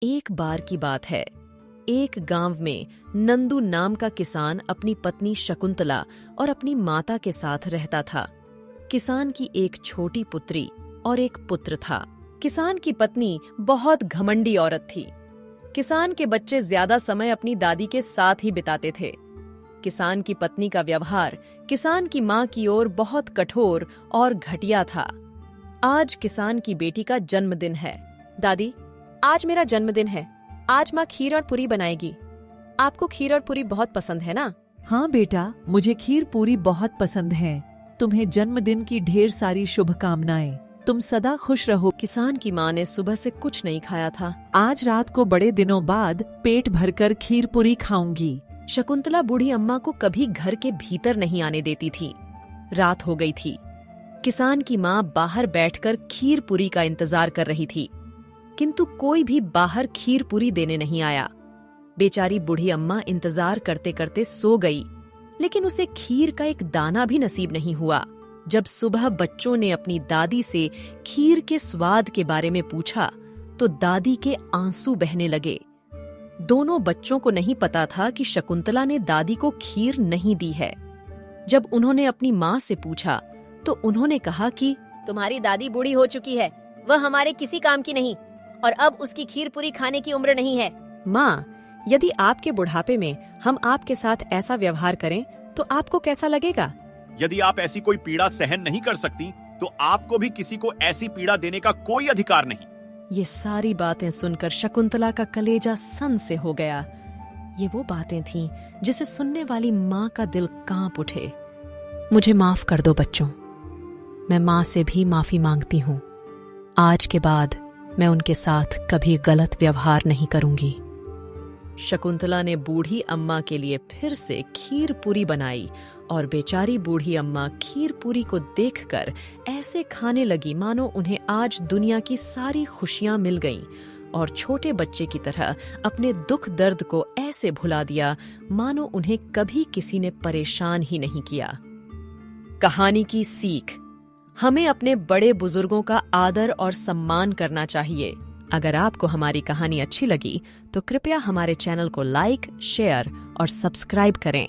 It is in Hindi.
एक बार की बात है। एक गांव में नंदू नाम का किसान अपनी पत्नी शकुंतला और अपनी माता के साथ रहता था। किसान की एक छोटी पुत्री और एक पुत्र था। किसान की पत्नी बहुत घमंडी औरत थी। किसान के बच्चे ज्यादा समय अपनी दादी के साथ ही बिताते थे। किसान की पत्नी का व्यवहार किसान की मां की ओर बहुत कठोर और घटिया था। आज किसान की बेटी का जन्मदिन है। दादी, आज मेरा जन्मदिन है। आज माँ खीर और पूरी बनाएगी। आपको खीर और पूरी बहुत पसंद है ना? हाँ बेटा, मुझे खीर पूरी बहुत पसंद है। तुम्हें जन्मदिन की ढेर सारी शुभकामनाएं। तुम सदा खुश रहो। किसान की माँ ने सुबह से कुछ नहीं खाया था। आज रात को बड़े दिनों बाद पेट भरकर खीर पूरी खाऊंगी। शकुंतला बूढ़ी अम्मा को कभी घर के भीतर नहीं आने देती थी। रात हो गई थी। किसान की माँ बाहर बैठकर खीर पूरी का इंतजार कर रही थी, किंतु कोई भी बाहर खीर पूरी देने नहीं आया। बेचारी बूढ़ी अम्मा इंतजार करते करते सो गई, लेकिन उसे खीर का एक दाना भी नसीब नहीं हुआ। जब सुबह बच्चों ने अपनी दादी से खीर के स्वाद के बारे में पूछा, तो दादी के आंसू बहने लगे। दोनों बच्चों को नहीं पता था कि शकुंतला ने दादी को खीर नहीं दी है। जब उन्होंने अपनी माँ से पूछा, तो उन्होंने कहा कि तुम्हारी दादी बूढ़ी हो चुकी है, वह हमारे किसी काम की नहीं, और अब उसकी खीर पूरी खाने की उम्र नहीं है। माँ, यदि आपके बुढ़ापे में हम आपके साथ ऐसा व्यवहार करें तो आपको कैसा लगेगा? यदि आप ऐसी कोई पीड़ा सहन नहीं कर सकती, तो आपको भी किसी को ऐसी पीड़ा देने का कोई अधिकार नहीं। ये सारी बातें सुनकर शकुंतला का कलेजा सन से हो गया। ये वो बातें थीं जिसे सुनने वाली माँ का दिल कांप उठे। मुझे माफ कर दो बच्चों, मैं माँ से भी माफी मांगती हूँ। आज के बाद मैं उनके साथ कभी गलत व्यवहार नहीं करूंगी। शकुंतला ने बूढ़ी अम्मा के लिए फिर से खीर पूरी बनाई और बेचारी बूढ़ी अम्मा खीर पूरी को देखकर ऐसे खाने लगी मानो उन्हें आज दुनिया की सारी खुशियां मिल गईं, और छोटे बच्चे की तरह अपने दुख दर्द को ऐसे भुला दिया मानो उन्हें कभी किसी ने परेशान ही नहीं किया। कहानी की सीख: हमें अपने बड़े बुजुर्गों का आदर और सम्मान करना चाहिए। अगर आपको हमारी कहानी अच्छी लगी तो कृपया हमारे चैनल को लाइक, शेयर और सब्सक्राइब करें।